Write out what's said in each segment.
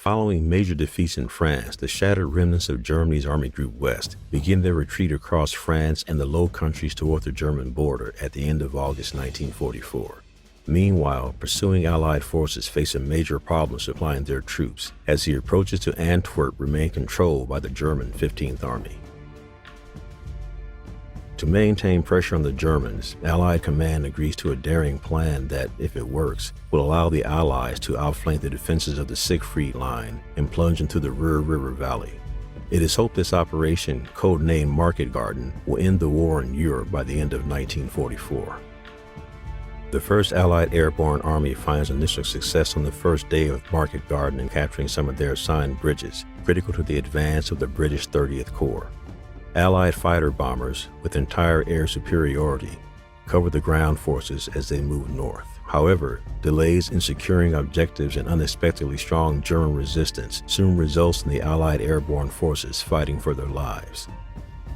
Following major defeats in France, the shattered remnants of Germany's Army Group West begin their retreat across France and the Low Countries toward the German border at the end of August 1944. Meanwhile, pursuing Allied forces face a major problem supplying their troops, as the approaches to Antwerp remain controlled by the German 15th Army. To maintain pressure on the Germans, Allied command agrees to a daring plan that, if it works, will allow the Allies to outflank the defenses of the Siegfried Line and plunge into the Ruhr River Valley. It is hoped this operation, codenamed Market Garden, will end the war in Europe by the end of 1944. The 1st Allied Airborne Army finds initial success on the first day of Market Garden in capturing some of their assigned bridges, critical to the advance of the British 30th Corps. Allied fighter bombers, with entire air superiority, cover the ground forces as they move north. However, delays in securing objectives and unexpectedly strong German resistance soon results in the Allied airborne forces fighting for their lives.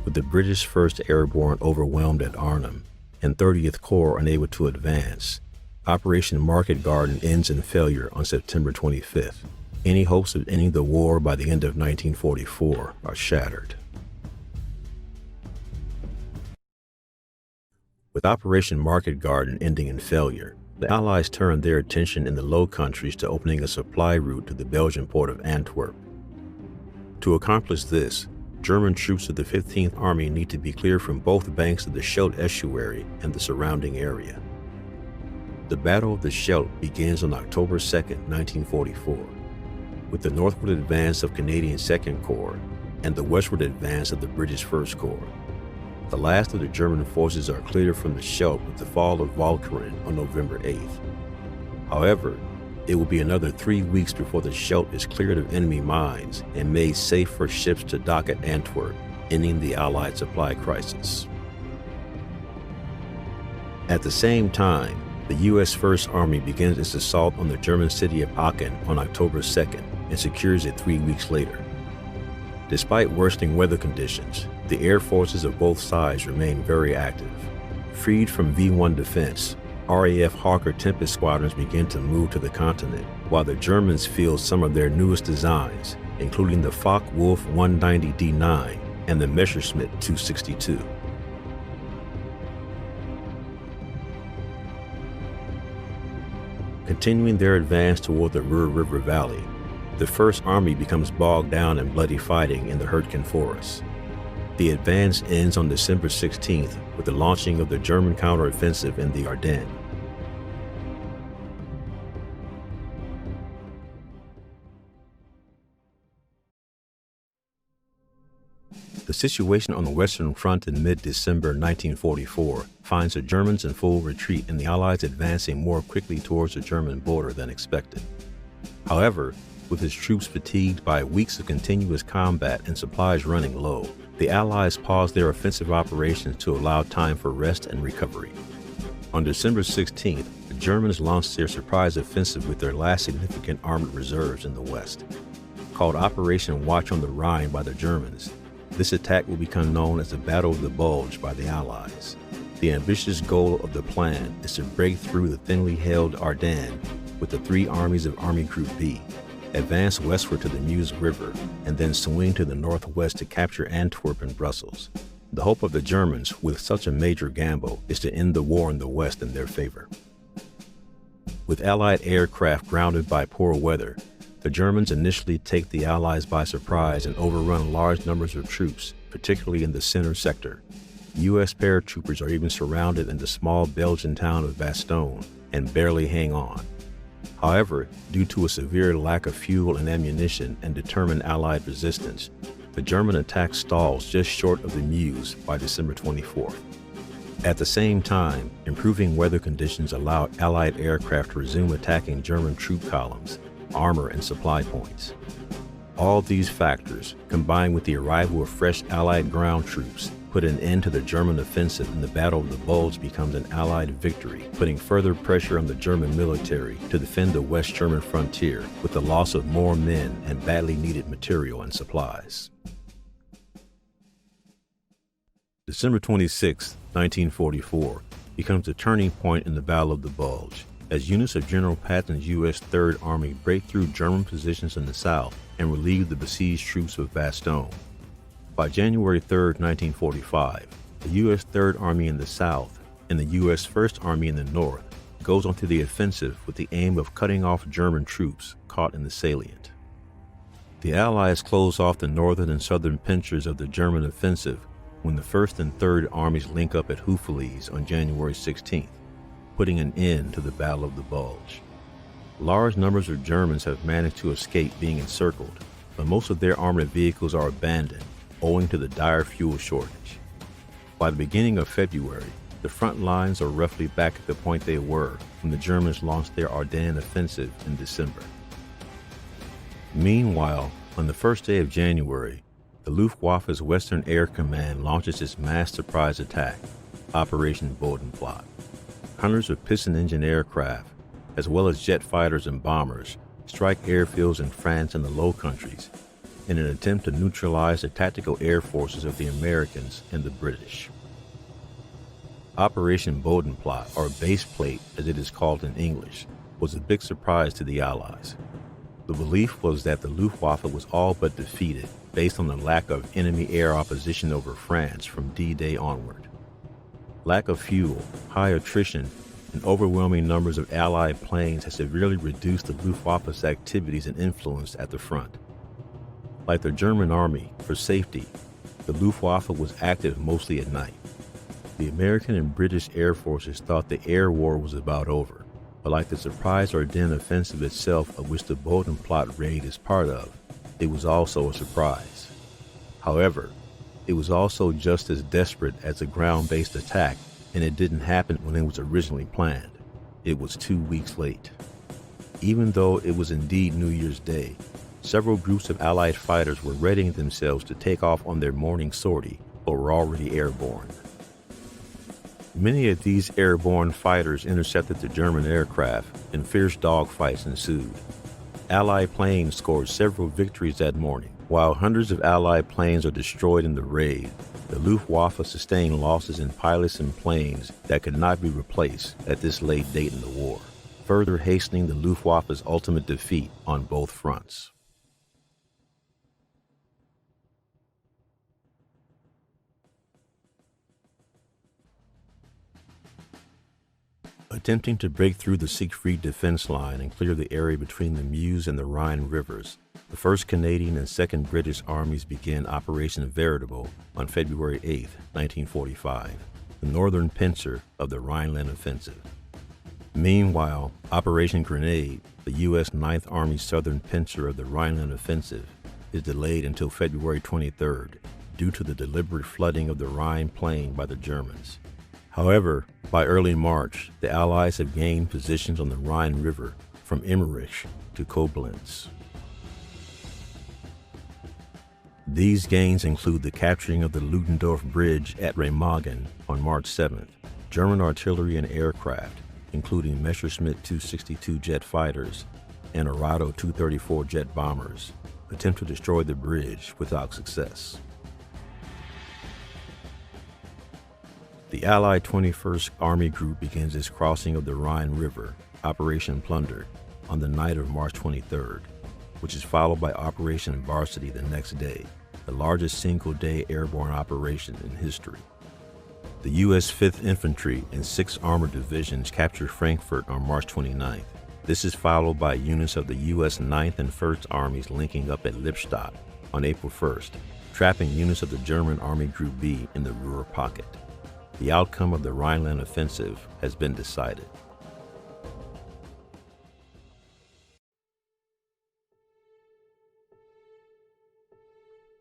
With the British 1st Airborne overwhelmed at Arnhem and 30th Corps unable to advance, Operation Market Garden ends in failure on September 25th. Any hopes of ending the war by the end of 1944 are shattered. With Operation Market Garden ending in failure, the Allies turned their attention in the Low Countries to opening a supply route to the Belgian port of Antwerp. To accomplish this, German troops of the 15th Army need to be cleared from both banks of the Scheldt estuary and the surrounding area. The Battle of the Scheldt begins on October 2, 1944, with the northward advance of Canadian 2nd Corps and the westward advance of the British 1st Corps. The last of the German forces are cleared from the Scheldt with the fall of Walcheren on November 8th. However, it will be another 3 weeks before the Scheldt is cleared of enemy mines and made safe for ships to dock at Antwerp, ending the Allied supply crisis. At the same time, the U.S. 1st Army begins its assault on the German city of Aachen on October 2nd and secures it 3 weeks later. Despite worsening weather conditions, the air forces of both sides remain very active. Freed from V-1 defense, RAF Hawker Tempest squadrons begin to move to the continent, while the Germans field some of their newest designs, including the Focke-Wulf 190D9 and the Messerschmitt 262. Continuing their advance toward the Ruhr River Valley, the 1st Army becomes bogged down in bloody fighting in the Hürtgen Forest. The advance ends on December 16th with the launching of the German counteroffensive in the Ardennes. The situation on the Western Front in mid-December 1944 finds the Germans in full retreat and the Allies advancing more quickly towards the German border than expected. However, with his troops fatigued by weeks of continuous combat and supplies running low, the Allies paused their offensive operations to allow time for rest and recovery. On December 16th, the Germans launched their surprise offensive with their last significant armored reserves in the west. Called Operation Watch on the Rhine by the Germans, this attack will become known as the Battle of the Bulge by the Allies. The ambitious goal of the plan is to break through the thinly held Ardennes with the 3 armies of Army Group B, advance westward to the Meuse River, and then swing to the northwest to capture Antwerp and Brussels. The hope of the Germans, with such a major gamble, is to end the war in the west in their favor. With Allied aircraft grounded by poor weather, the Germans initially take the Allies by surprise and overrun large numbers of troops, particularly in the center sector. U.S. paratroopers are even surrounded in the small Belgian town of Bastogne and barely hang on. However, due to a severe lack of fuel and ammunition and determined Allied resistance, the German attack stalls just short of the Meuse by December 24th. At the same time, improving weather conditions allowed Allied aircraft to resume attacking German troop columns, armor, and supply points. All these factors, combined with the arrival of fresh Allied ground troops, put an end to the German offensive, and the Battle of the Bulge becomes an Allied victory, putting further pressure on the German military to defend the West German frontier with the loss of more men and badly needed material and supplies. December 26, 1944, becomes the turning point in the Battle of the Bulge. as units of General Patton's U.S. Third Army break through German positions in the south and relieve the besieged troops of Bastogne. By January 3, 1945, the U.S. Third Army in the south and the U.S. First Army in the north goes onto the offensive with the aim of cutting off German troops caught in the salient. The Allies close off the northern and southern pincers of the German offensive when the First and Third Armies link up at Houffalize on January 16th, putting an end to the Battle of the Bulge. Large numbers of Germans have managed to escape being encircled, but most of their armored vehicles are abandoned owing to the dire fuel shortage. By the beginning of February, the front lines are roughly back at the point they were when the Germans launched their Ardennes offensive in December. Meanwhile, on the first day of January, the Luftwaffe's Western Air Command launches its mass surprise attack, Operation Bodenplatte. Hundreds of piston-engine aircraft, as well as jet fighters and bombers, strike airfields in France and the Low Countries in an attempt to neutralize the tactical air forces of the Americans and the British. Operation Bodenplatte, or Base Plate as it is called in English, was a big surprise to the Allies. The belief was that the Luftwaffe was all but defeated based on the lack of enemy air opposition over France from D-Day onward. Lack of fuel, high attrition, and overwhelming numbers of Allied planes had severely reduced the Luftwaffe's activities and influence at the front. Like the German army, for safety, the Luftwaffe was active mostly at night. The American and British air forces thought the air war was about over, but like the surprise Ardennes offensive itself, of which the Bodenplatte raid is part of, it was also a surprise. However, it was also just as desperate as a ground-based attack, and it didn't happen when it was originally planned. It was 2 weeks late. Even though it was indeed New Year's Day, several groups of Allied fighters were readying themselves to take off on their morning sortie, but were already airborne. Many of these airborne fighters intercepted the German aircraft, and fierce dogfights ensued. Allied planes scored several victories that morning. While hundreds of Allied planes are destroyed in the raid, the Luftwaffe sustained losses in pilots and planes that could not be replaced at this late date in the war, further hastening the Luftwaffe's ultimate defeat on both fronts. Attempting to break through the Siegfried defense line and clear the area between the Meuse and the Rhine rivers, the 1st Canadian and 2nd British armies began Operation Veritable on February 8, 1945, the northern pincer of the Rhineland offensive. Meanwhile, Operation Grenade, the U.S. 9th Army's southern pincer of the Rhineland offensive, is delayed until February 23rd due to the deliberate flooding of the Rhine plain by the Germans. However, by early March, the Allies have gained positions on the Rhine River from Emmerich to Koblenz. These gains include the capturing of the Ludendorff Bridge at Remagen on March 7th, German artillery and aircraft, including Messerschmitt 262 jet fighters and Arado 234 jet bombers, attempt to destroy the bridge without success. The Allied 21st Army Group begins its crossing of the Rhine River, Operation Plunder, on the night of March 23rd, which is followed by Operation Varsity the next day, the largest single-day airborne operation in history. The U.S. 5th Infantry and 6th Armored Divisions captured Frankfurt on March 29th. This is followed by units of the U.S. 9th and 1st Armies linking up at Lippstadt on April 1st, trapping units of the German Army Group B in the Ruhr pocket. The outcome of the Rhineland offensive has been decided.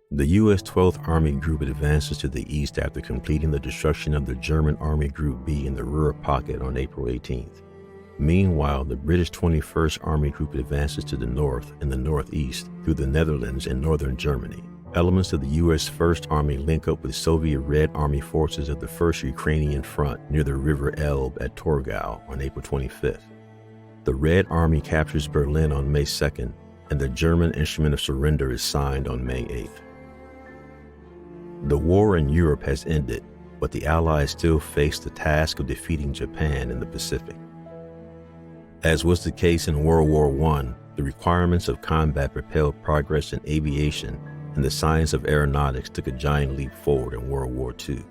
The U.S. 12th Army Group advances to the east after completing the destruction of the German Army Group B in the Ruhr pocket on April 18th. Meanwhile, the British 21st Army Group advances to the north and the northeast through the Netherlands and northern Germany. Elements of the U.S. 1st Army link up with Soviet Red Army forces of the 1st Ukrainian Front near the River Elbe at Torgau on April 25th. The Red Army captures Berlin on May 2nd, and the German Instrument of Surrender is signed on May 8th. The war in Europe has ended, but the Allies still face the task of defeating Japan in the Pacific. As was the case in World War I, the requirements of combat propelled progress in aviation, and the science of aeronautics took a giant leap forward in World War II.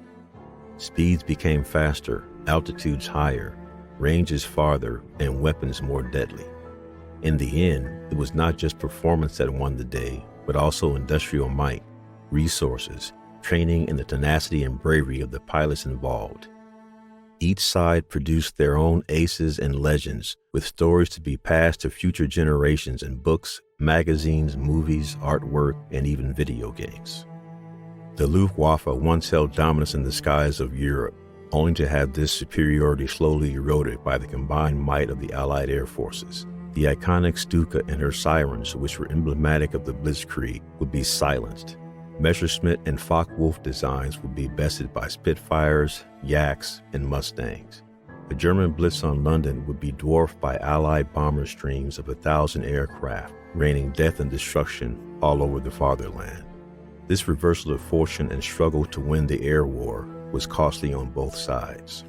Speeds became faster, altitudes higher, ranges farther, and weapons more deadly. In the end, it was not just performance that won the day, but also industrial might, resources, training, and the tenacity and bravery of the pilots involved. Each side produced their own aces and legends, with stories to be passed to future generations in books, magazines, movies, artwork, and even video games. The Luftwaffe once held dominance in the skies of Europe, only to have this superiority slowly eroded by the combined might of the Allied air forces. The iconic Stuka and her sirens, which were emblematic of the Blitzkrieg, would be silenced. Messerschmitt and Focke-Wulf designs would be bested by Spitfires, Yaks, and Mustangs. The German blitz on London would be dwarfed by Allied bomber streams of 1,000 aircraft, raining death and destruction all over the fatherland. This reversal of fortune and struggle to win the air war was costly on both sides.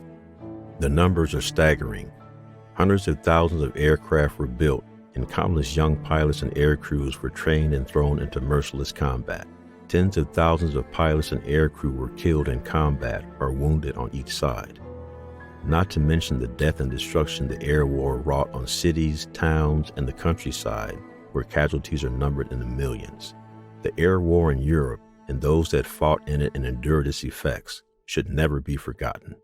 The numbers are staggering. Hundreds of thousands of aircraft were built, and countless young pilots and air crews were trained and thrown into merciless combat. Tens of thousands of pilots and aircrew were killed in combat or wounded on each side. Not to mention the death and destruction the air war wrought on cities, towns, and the countryside, where casualties are numbered in the millions. The air war in Europe, and those that fought in it and endured its effects, should never be forgotten.